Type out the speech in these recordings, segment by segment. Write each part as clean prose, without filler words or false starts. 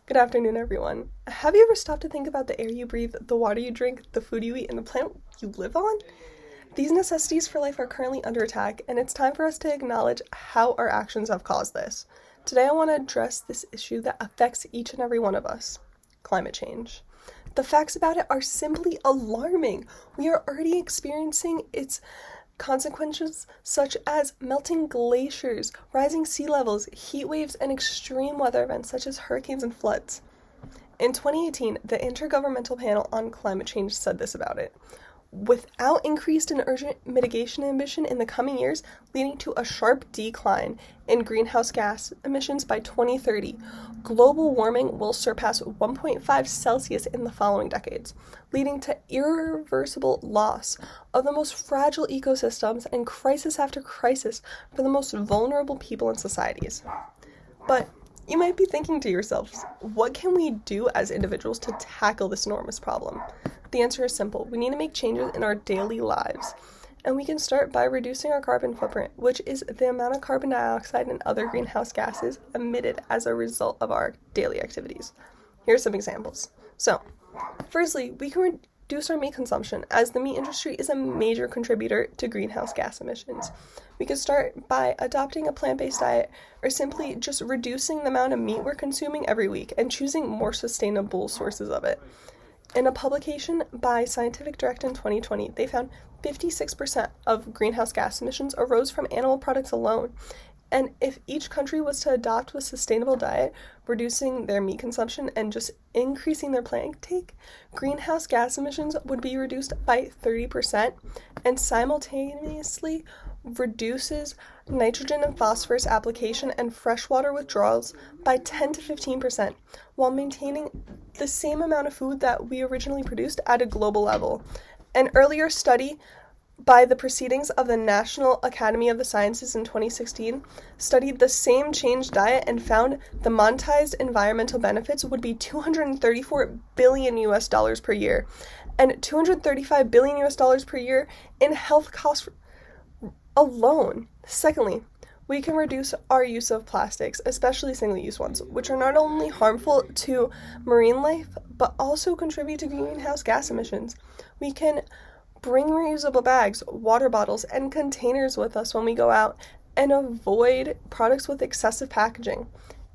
Good afternoon, everyone. Have you ever stopped to think about the air you breathe, the water you drink, the food you eat, and the planet you live on? These necessities for life are currently under attack, and it's time for us to acknowledge how our actions have caused this. Today, I want to address this issue that affects each and every one of us: climate change. The facts about it are simply alarming. We are already experiencing its consequences such as melting glaciers, rising sea levels, heat waves, and extreme weather events such as hurricanes and floods. In 2018, the Intergovernmental Panel on Climate Change said this about it: without increased and urgent mitigation ambition in the coming years, leading to a sharp decline in greenhouse gas emissions by 2030, global warming will surpass 1.5 Celsius in the following decades, leading to irreversible loss of the most fragile ecosystems and crisis after crisis for the most vulnerable people in societies. But you might be thinking to yourselves, what can we do as individuals to tackle this enormous problem? The answer is simple. We need to make changes in our daily lives. And we can start by reducing our carbon footprint, which is the amount of carbon dioxide and other greenhouse gases emitted as a result of our daily activities. Here are some examples. So, firstly, we can reduce our meat consumption, as the meat industry is a major contributor to greenhouse gas emissions. We could start by adopting a plant-based diet, or simply just reducing the amount of meat we're consuming every week and choosing more sustainable sources of it. In a publication by Scientific Direct in 2020, they found 56% of greenhouse gas emissions arose from animal products alone. And if each country was to adopt a sustainable diet, reducing their meat consumption and just increasing their plant intake, greenhouse gas emissions would be reduced by 30% and simultaneously reduces nitrogen and phosphorus application and freshwater withdrawals by 10 to 15%, while maintaining the same amount of food that we originally produced at a global level. An earlier study by the Proceedings of the National Academy of the Sciences in 2016 studied the same changed diet and found the monetized environmental benefits would be $234 billion US per year and $235 billion US per year in health costs alone. Secondly, we can reduce our use of plastics, especially single-use ones, which are not only harmful to marine life, but also contribute to greenhouse gas emissions. We can bring reusable bags, water bottles, and containers with us when we go out, and avoid products with excessive packaging.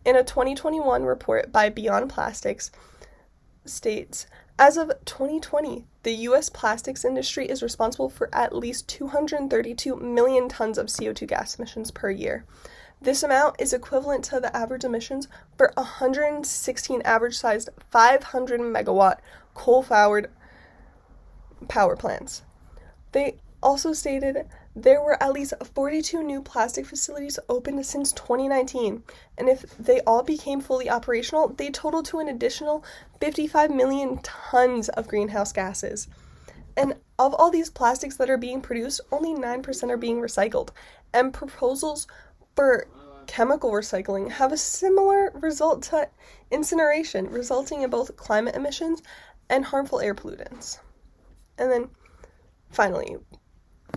In a 2021 report by Beyond Plastics states, as of 2020, the U.S. plastics industry is responsible for at least 232 million tons of CO2 gas emissions per year. This amount is equivalent to the average emissions for 116 average-sized 500 megawatt coal-fired power plants. They also stated there were at least 42 new plastic facilities opened since 2019, and if they all became fully operational, they total to an additional 55 million tons of greenhouse gases. And of all these plastics that are being produced, only 9% are being recycled, and proposals for chemical recycling have a similar result to incineration, resulting in both climate emissions and harmful air pollutants. And then, finally,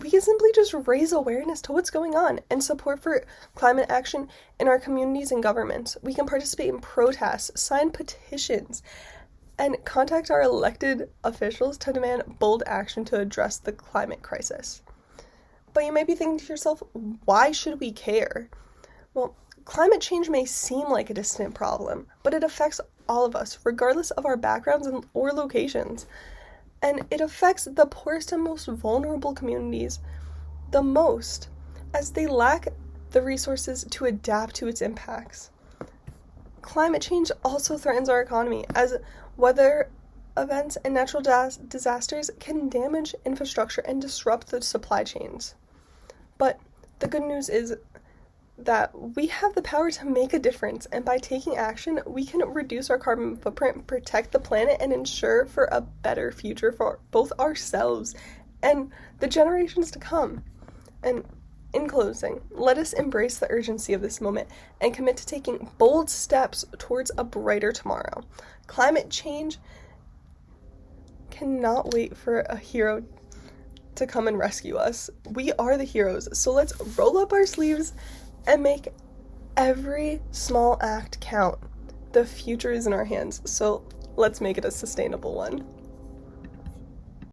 we can simply just raise awareness to what's going on and support for climate action in our communities and governments. We can participate in protests, sign petitions, and contact our elected officials to demand bold action to address the climate crisis. But you might be thinking to yourself, why should we care? Well, climate change may seem like a distant problem, but it affects all of us, regardless of our backgrounds or locations. And it affects the poorest and most vulnerable communities the most, as they lack the resources to adapt to its impacts. Climate change also threatens our economy, as weather events and natural disasters can damage infrastructure and disrupt the supply chains. But the good news is that we have the power to make a difference, and by taking action, we can reduce our carbon footprint, protect the planet, and ensure for a better future for both ourselves and the generations to come. And in closing, let us embrace the urgency of this moment and commit to taking bold steps towards a brighter tomorrow. Climate change cannot wait for a hero to come and rescue us. We are the heroes, so let's roll up our sleeves and make every small act count. The future is in our hands, so let's make it a sustainable one.